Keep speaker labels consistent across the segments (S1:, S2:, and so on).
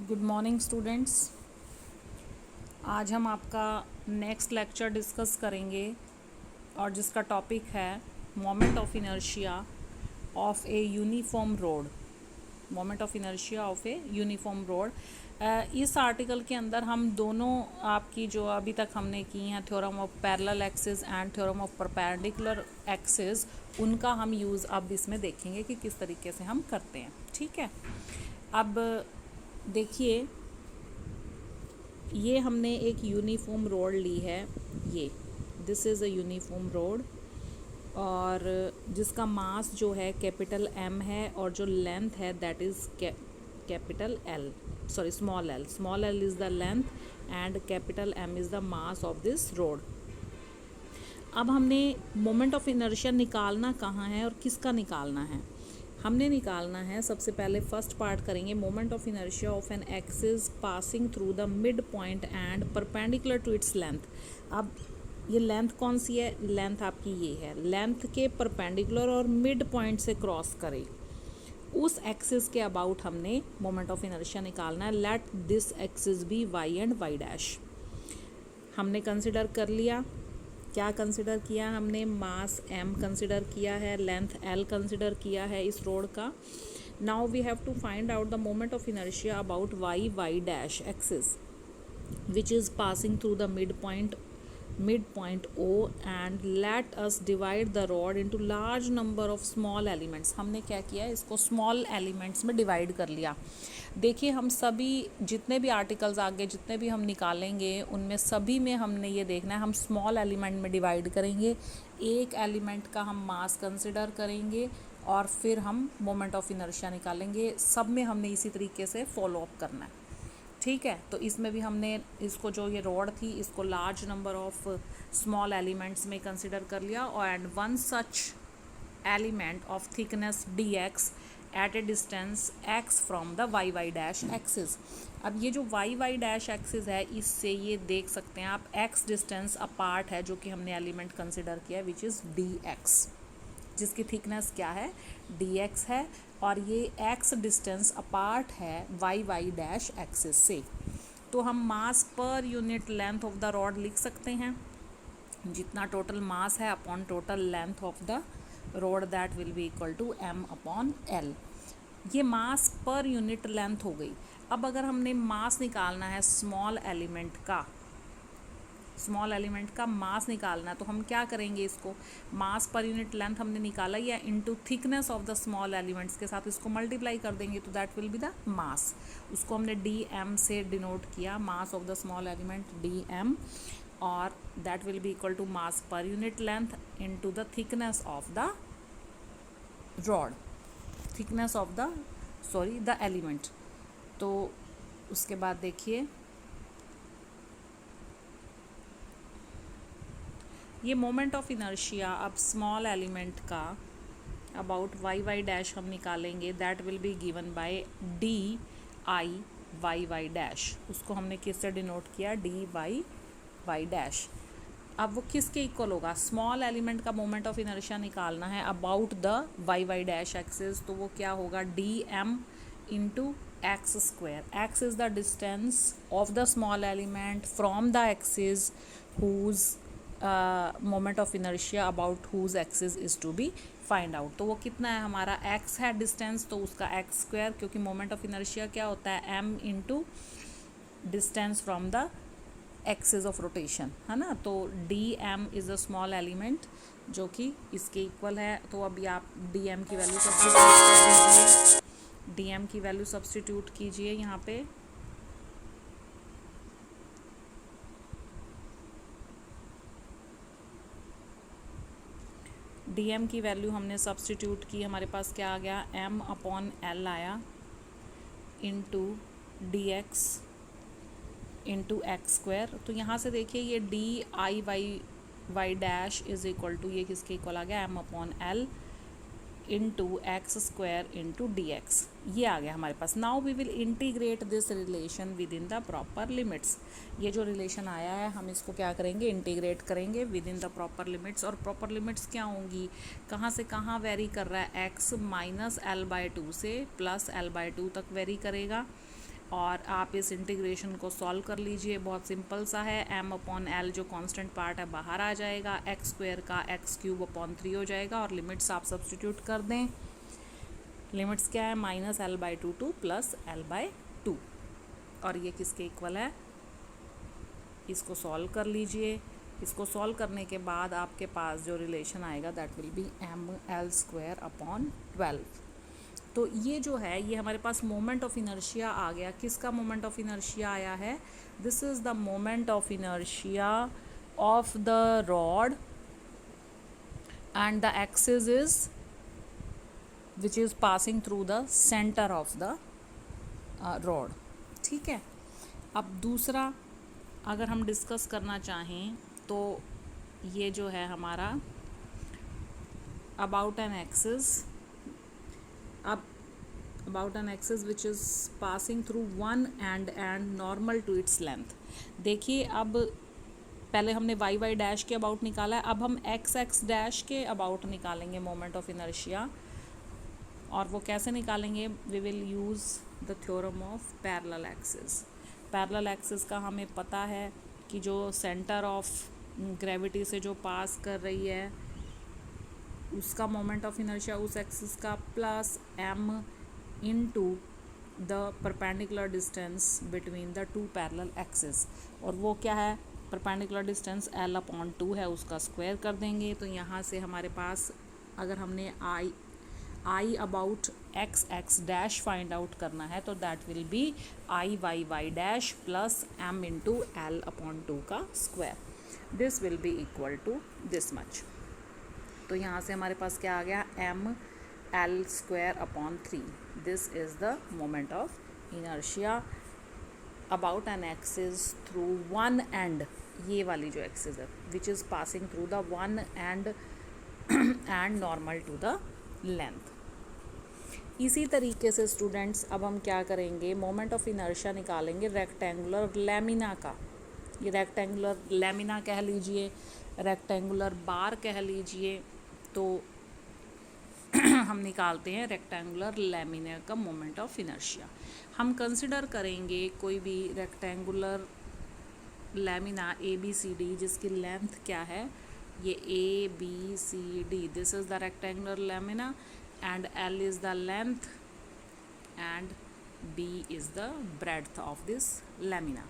S1: Good morning students. आज हम आपका नेक्स्ट लेक्चर डिस्कस करेंगे और जिसका टॉपिक है moment of inertia of a uniform road. Moment of inertia of a uniform road. इस आर्टिकल के अंदर हम दोनों आपकी जो अभी तक हमने की हैं theorem of parallel axis and theorem of perpendicular axis, उनका हम यूज़ अब इसमें देखेंगे कि किस तरीके से हम करते हैं। ठीक है, अब देखिए ये हमने एक यूनिफॉर्म रोड ली है। ये this is a uniform road और जिसका मास जो है कैपिटल एम है और जो लेंथ है that is capital L, sorry small L. Small L is the length and capital M is the mass of this rod. अब हमने मोमेंट ऑफ इनर्शिया निकालना कहाँ है और किसका निकालना है। हमने निकालना है, सबसे पहले फर्स्ट पार्ट करेंगे moment of inertia of an axis passing through the mid point and perpendicular to its length. अब ये लेंथ कौन सी है? लेंथ आपकी ये है, लेंथ के परपेंडिकुलर और मिड पॉइंट से क्रॉस करे उस एक्सिस के अबाउट हमने मोमेंट ऑफ इनर्शिया निकालना है। Let this axis be Y and Y dash. हमने कंसिडर कर लिया, क्या कंसिडर किया हमने? मास m कंसिडर किया है, लेंथ l कंसिडर किया है इस रोड का। Now we have to find out the moment of inertia about y dash axis which is passing through the mid point O and let us divide the rod into large number of small elements। हमने क्या किया, इसको small elements में divide कर लिया। देखिए हम सभी जितने भी आर्टिकल्स आगे जितने भी हम निकालेंगे उनमें सभी में हमने ये देखना है, हम स्मॉल एलिमेंट में डिवाइड करेंगे। एक एलिमेंट का हम मास कंसिडर करेंगे और फिर हम मोमेंट ऑफ इनर्शिया निकालेंगे। सब में हमने इसी तरीके से फॉलो अप करना है। ठीक है, तो इसमें भी हमने इसको जो ये रॉड थी इसको large number of small elements में कंसिडर कर लिया और end one such element of thickness dx at a distance x from the y dash axis. अब ये जो y डैश एक्सिस है इससे ये देख सकते हैं आप x डिस्टेंस अपार्ट है जो कि हमने एलिमेंट कंसिडर किया विच इज़ dx, जिसकी थिकनेस क्या है? dx है और ये x डिस्टेंस अपार्ट है y डैश एक्सिस से। तो हम mass per unit length of the rod लिख सकते हैं, जितना टोटल मास है upon total length of the rod that will be equal to m upon l। ये मास पर यूनिट लेंथ हो गई। अब अगर हमने मास निकालना है स्मॉल एलिमेंट का मास निकालना है तो हम क्या करेंगे, इसको मास पर यूनिट लेंथ हमने निकाला या into thickness of the small elements के साथ इसको मल्टीप्लाई कर देंगे तो that will be the mass. उसको हमने dm से डिनोट किया, mass of the small element dm, और that will be equal to mass per unit length into the thickness of the rod, thickness of the element. तो उसके बाद देखिए ये मोमेंट ऑफ इनर्शिया अब स्मॉल एलिमेंट का about y dash हम निकालेंगे, that will be given by D I y dash. उसको हमने किससे डिनोट किया? dy dash. अब वो किसके इक्वल होगा? स्मॉल एलिमेंट का मोमेंट ऑफ इनर्शिया निकालना है about the y dash axis, तो वो क्या होगा? dm into x square. X is the distance of the small element from the axis whose moment of inertia about whose axis is to be find out. तो वो कितना है हमारा? x है डिस्टेंस, तो उसका एक्स स्क्वायर, क्योंकि moment of inertia क्या होता है? m into distance from the axis of rotation, है ना। तो dm is a small element जो कि इसके इक्वल है। तो अभी आप dm की वैल्यू सब्स्टिट्यूट कीजिए यहाँ पे। dm की वैल्यू हमने सब्स्टिट्यूट की, हमारे पास क्या आ गया? m अपॉन l आया into dx into x square. तो यहाँ से देखिए ये dy dash is equal to ये किसके इक्वल आ गया? m upon l into x square into dx, ये आ गया हमारे पास। Now we will integrate this relation with in the proper limits. ये जो रिलेशन आया है हम इसको क्या करेंगे? इंटीग्रेट करेंगे with in the proper limits. और प्रॉपर लिमिट्स क्या होंगी? कहाँ से कहाँ वेरी कर रहा है? x माइनस l/2 से प्लस l/2 तक वेरी करेगा। और आप इस इंटीग्रेशन को सॉल्व कर लीजिए, बहुत सिंपल सा है। m/l जो कांस्टेंट पार्ट है बाहर आ जाएगा, x² का x³/3 हो जाएगा और लिमिट्स आप सब्स्टिट्यूट कर दें। लिमिट्स क्या है, -l/2 टू +l/2 और ये किसके इक्वल है, इसको सॉल्व कर लीजिए। इसको सॉल्व करने के बाद आपके पास जो रिलेशन आएगा दैट विल बी ml²/12। तो ये जो है ये हमारे पास मोमेंट ऑफ इनर्शिया आ गया। किसका मोमेंट ऑफ इनर्शिया आया है, this is the moment of inertia of the rod and the axis is which is passing through the centre of the rod. ठीक है, अब दूसरा अगर हम डिस्कस करना चाहें तो ये जो है हमारा अबाउट एन एक्सिस, अब about an axis which is passing through one end normal to its length. देखिए अब पहले हमने y डैश के अबाउट निकाला है, अब हम x डैश के अबाउट निकालेंगे मोमेंट ऑफ इनर्शिया। और वो कैसे निकालेंगे, we will use the theorem of parallel axis. Parallel axis का हमें पता है कि जो सेंटर ऑफ ग्रेविटी से जो पास कर रही है उसका मोमेंट ऑफ इनर्शिया उस एक्सिस का plus m into the perpendicular distance between the two parallel axis. और वो क्या है, परपेंडिकुलर डिस्टेंस l/2 है, उसका स्क्वायर कर देंगे। तो यहाँ से हमारे पास अगर हमने I about x dash find out करना है तो दैट विल बी I dash plus m into l/2 का square, this will be equal to this much. तो यहाँ से हमारे पास क्या आ गया, ml²/3। This is the moment of inertia about an axis through one end, ये वाली जो एक्सिस है which is passing through the one end normal to the length. इसी तरीके से स्टूडेंट्स अब हम क्या करेंगे, मोमेंट ऑफ इनर्शिया निकालेंगे रेक्टेंगुलर लैमिना का। ये रेक्टेंगुलर लैमिना कह लीजिए, रेक्टेंगुलर बार कह लीजिए, तो हम निकालते हैं रेक्टेंगुलर लैमिना का मोमेंट ऑफ इनर्शिया। हम कंसिडर करेंगे कोई भी रेक्टेंगुलर लैमिना ABCD जिसकी लेंथ क्या है, ये ABCD, this is the rectangular lamina and L is the length and B is the breadth of this lamina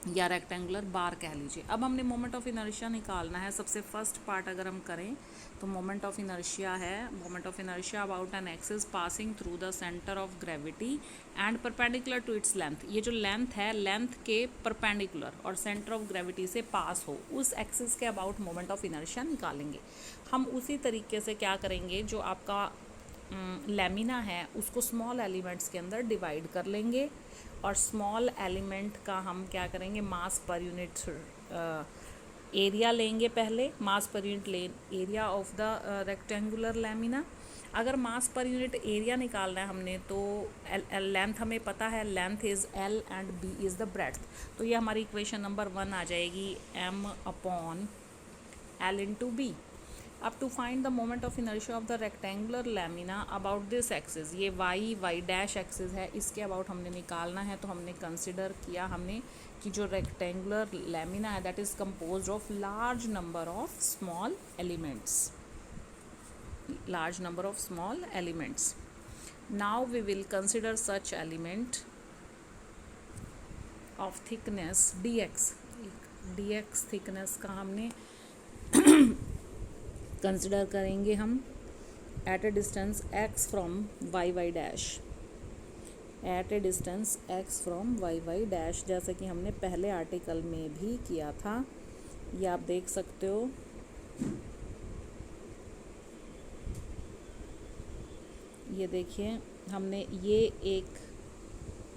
S1: या रेक्टेंगुलर बार कह लीजिए। अब हमने मोमेंट ऑफ इनर्शिया निकालना है। सबसे फर्स्ट पार्ट अगर हम करें तो मोमेंट ऑफ इनर्शिया है, moment of inertia about an axis passing through the centre of gravity and perpendicular to its length. ये जो लेंथ है, लेंथ के परपेंडिकुलर और सेंटर ऑफ ग्रेविटी से पास हो, उस एक्सिस के अबाउट मोमेंट ऑफ इनर्शिया निकालेंगे। हम उसी तरीके से क्या करेंगे, जो आपका लैमिना है उसको स्मॉल एलिमेंट्स के अंदर डिवाइड कर लेंगे और स्मॉल एलिमेंट का हम क्या करेंगे, मास पर यूनिट एरिया लेंगे। पहले mass per unit area of the rectangular lamina. अगर मास पर यूनिट एरिया निकालना है हमने तो लेंथ हमें पता है, length is L and B is the breadth. तो ये हमारी इक्वेशन नंबर 1 आ जाएगी, m/L इंटू B। अब to find the moment of inertia of the rectangular lamina about this axis, ये y डैश एक्सिस है, इसके अबाउट हमने निकालना है। तो हमने कंसिडर किया हमने कि जो रेक्टेंगुलर लैमिना है that is composed of large number of small elements, large number of small elements. Now we will consider such element of thickness dx. dx thickness का हमने कंसिडर करेंगे हम at a distance x from y dash, at a distance x from y dash, जैसा कि हमने पहले article में भी किया था। ये आप देख सकते हो। ये देखिए हमने ये एक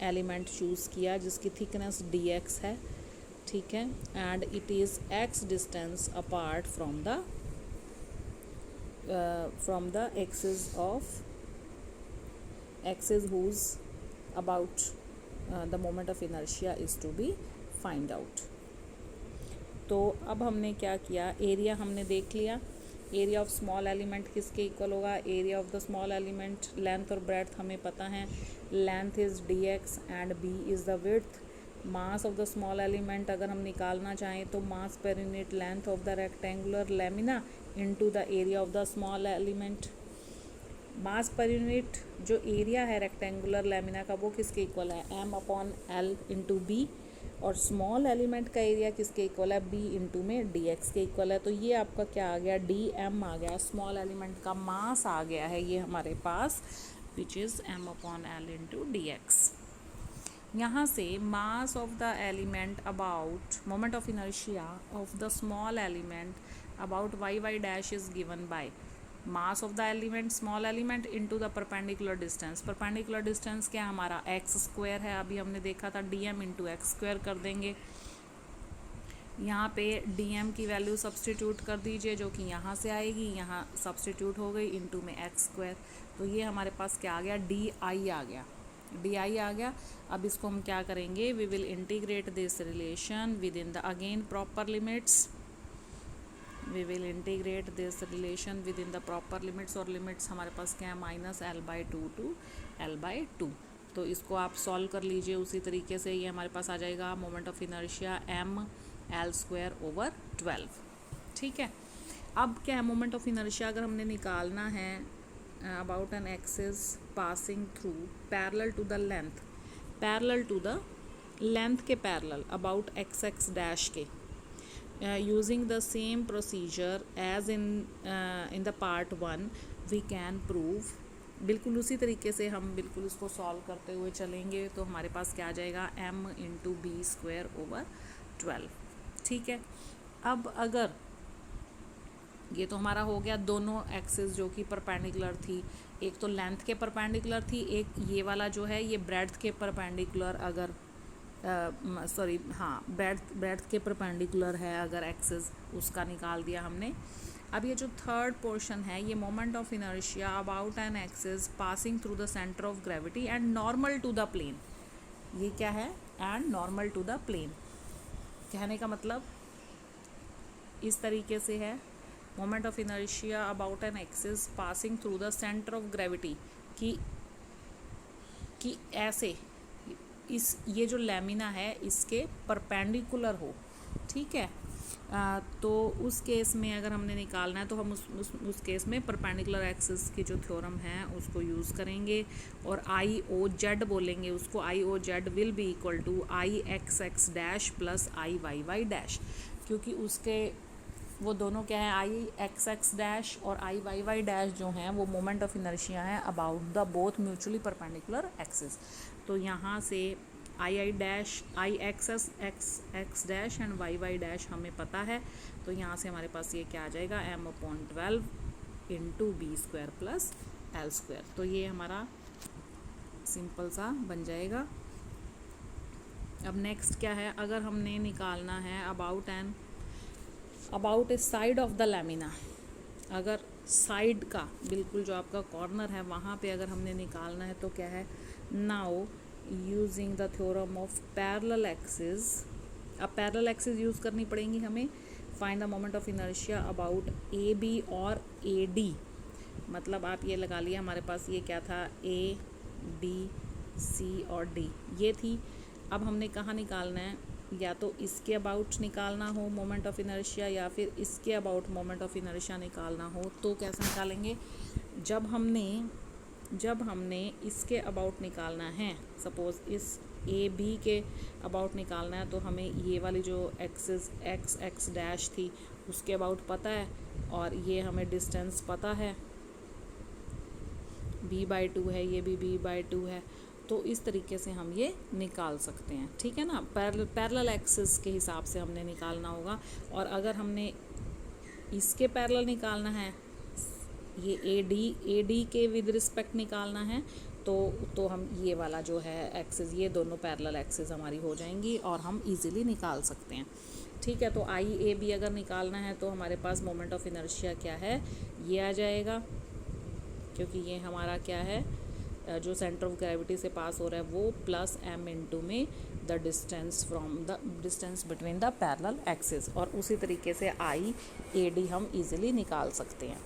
S1: एलिमेंट चूज़ किया जिसकी थिकनेस dx है, ठीक है, and it is x distance apart from the axis whose about the moment of inertia is to be find out. तो अब हमने क्या किया, एरिया हमने देख लिया, एरिया ऑफ स्मॉल एलिमेंट किसके इक्वल होगा, area of the small element, length और ब्रेड्थ हमें पता है, length is dx and b is the width. Mass of the small element अगर हम निकालना चाहें तो मास per unit length of the rectangular lamina into the area of the small element. Mass per unit जो area है rectangular lamina का वो किसके इक्वल है, m/l इंटू बी, और स्मॉल एलिमेंट का एरिया किसके इक्वल है, b इंटू में dx के इक्वल है। तो ये आपका क्या आ गया, dm आ गया, स्मॉल एलिमेंट का मास आ गया है ये हमारे पास, which is m/l into dx। यहाँ से mass of the element about moment of inertia of the small element about y dash is given by mass of the element small element into the perpendicular distance. Perpendicular distance क्या हमारा x square है, अभी हमने देखा था dm into x square कर देंगे। यहाँ पे dm की वैल्यू सब्सटीट्यूट कर दीजिए जो कि यहाँ से आएगी, यहाँ सब्सटीट्यूट हो गई इंटू में एक्स स्क्वायर। तो ये हमारे पास क्या आ गया, di आ गया। अब इसको हम क्या करेंगे, we will integrate this relation with in the again proper limits, we will integrate this relation with in the proper limits, और लिमिट्स हमारे पास क्या है, -l/2 टू l/2। तो इसको आप सॉल्व कर लीजिए उसी तरीके से, ये हमारे पास आ जाएगा मोमेंट ऑफ इनर्शिया ml²/12। ठीक है, अब क्या है, मोमेंट ऑफ इनर्शिया अगर हमने निकालना है about an axis passing through parallel to the length के पैरेलल अबाउट x डैश के, using the same procedure as in the part 1 we can prove, बिल्कुल उसी तरीके से हम बिल्कुल इसको सॉल्व करते हुए चलेंगे। तो हमारे पास क्या आ जाएगा, m इंटू b²/12। ठीक है, अब अगर ये तो हमारा हो गया दोनों एक्सिस जो कि परपेंडिकुलर थी, एक तो लेंथ के परपेंडिकुलर थी, एक ये वाला जो है ये ब्रेड्थ के परपेंडिकुलर, अगर ब्रेड्थ के परपेंडिकुलर है अगर एक्सिस, उसका निकाल दिया हमने। अब ये जो थर्ड पोर्शन है, ये moment of inertia about an axis passing through the centre of gravity and normal to the plane, ये क्या है, and normal to the plane. कहने का मतलब इस तरीके से है, moment of inertia about an axis passing through the centre of gravity कि ऐसे ये जो लेमिना है इसके परपेंडिकुलर हो। ठीक है, तो उस केस में अगर हमने निकालना है तो हम उस केस में परपेंडिकुलर एक्सिस की जो थ्योरम है उसको यूज़ करेंगे, और IOZ बोलेंगे उसको, IOZ will be equal to IXX dash plus IYY dash, क्योंकि उसके वो दोनों क्या है, IXX डैश और IYY डैश जो हैं वो मोमेंट ऑफ इनर्शिया है about the both mutually perpendicular axis. तो यहाँ से IXX dash and YY dash हमें पता है, तो यहाँ से हमारे पास ये क्या आ जाएगा, m/12 इंटू b²+l²। तो ये हमारा सिंपल सा बन जाएगा। अब नेक्स्ट क्या है, अगर हमने निकालना है about A side of the lamina, अगर साइड का बिल्कुल जो आपका कॉर्नर है वहाँ पे अगर हमने निकालना है तो क्या है, now using the theorem of parallel axis, अब पैरेलल एक्सिस यूज़ करनी पड़ेंगी हमें, find the moment of inertia about AB और AD। मतलब आप ये लगा लिया, हमारे पास ये क्या था, A B C और D ये थी। अब हमने कहाँ निकालना है, या तो इसके अबाउट निकालना हो मोमेंट ऑफ इनर्शिया, या फिर इसके अबाउट मोमेंट ऑफ इनर्शिया निकालना हो। तो कैसे निकालेंगे, जब हमने इसके अबाउट निकालना है, सपोज़ इस AB के अबाउट निकालना है, तो हमें ये वाली जो एक्सिस XX डैश थी उसके अबाउट पता है, और ये हमें डिस्टेंस पता है b/2 है, ये भी b/2 है। तो इस तरीके से हम ये निकाल सकते हैं। ठीक है ना, पैरेलल एक्सिस के हिसाब से हमने निकालना होगा। और अगर हमने इसके पैरेलल निकालना है, ये AD के विद रिस्पेक्ट निकालना है, तो हम ये वाला जो है एक्सिस, ये दोनों पैरेलल एक्सिस हमारी हो जाएंगी और हम इजीली निकाल सकते हैं। ठीक है, तो IAB अगर निकालना है तो हमारे पास मोमेंट ऑफ इनर्शिया क्या है, ये आ जाएगा, क्योंकि ये हमारा क्या है, जो सेंटर ऑफ ग्रेविटी से पास हो रहा है वो, प्लस m इंटू में the distance between the parallel axis, और उसी तरीके से आई ए डी हम इजीली निकाल सकते हैं।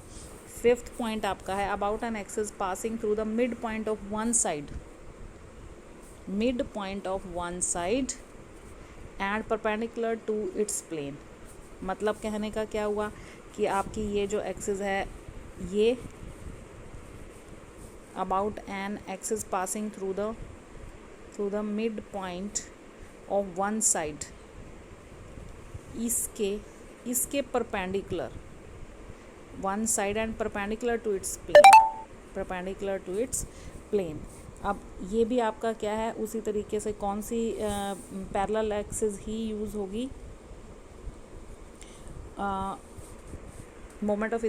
S1: फिफ्थ पॉइंट आपका है about an axis passing through the mid point of one side, mid point of one side and perpendicular to its plane. मतलब कहने का क्या हुआ कि आपकी ये जो एक्सिस है ये about an axis passing through the mid point of one side, इसके perpendicular one side and perpendicular to its plane. अब ये भी आपका क्या है, उसी तरीके से कौन सी पैरेलल एक्सिस ही यूज़ होगी, moment of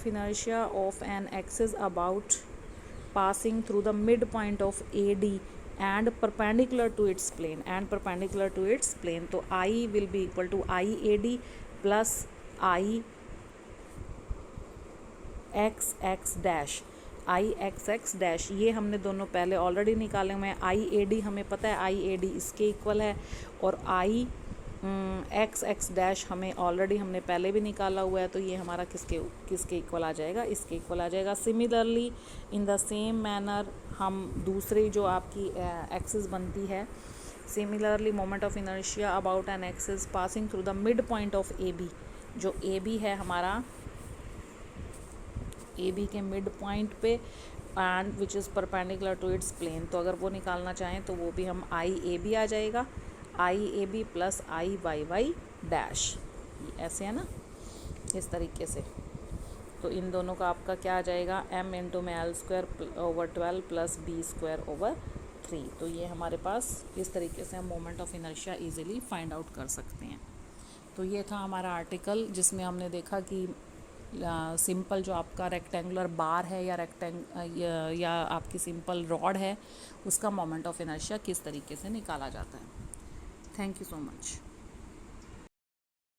S1: inertia of an axis about passing through the midpoint of AD and perpendicular to its plane, तो I will be equal to IAD plus IXX dash. ये हमने दोनों पहले already निकाले हुए हैं। IAD हमें पता है IAD इसके इक्वल है, और IXX डैश हमें ऑलरेडी हमने पहले भी निकाला हुआ है, तो ये हमारा किसके इक्वल आ जाएगा, इसके इक्वल आ जाएगा। Similarly in the same manner हम दूसरी जो आपकी एक्सिस बनती है, similarly moment of inertia about an axis passing through the mid point of AB, जो AB है हमारा, AB के मिड पॉइंट पे and which is perpendicular to its plane, तो अगर वो निकालना चाहें तो वो भी हम IAB आ जाएगा, IAB प्लस IYY डैश, ऐसे है ना, इस तरीके से। तो इन दोनों का आपका क्या आ जाएगा, m इंटू में L²/12 प्लस B²/3। तो ये हमारे पास इस तरीके से हम moment of inertia easily find out कर सकते हैं। तो ये था हमारा आर्टिकल जिसमें हमने देखा कि सिंपल जो आपका रेक्टेंगुलर बार है या आपकी सिंपल रॉड है, उसका मोमेंट ऑफ इनर्शिया किस तरीके से निकाला जाता है। Thank you so much.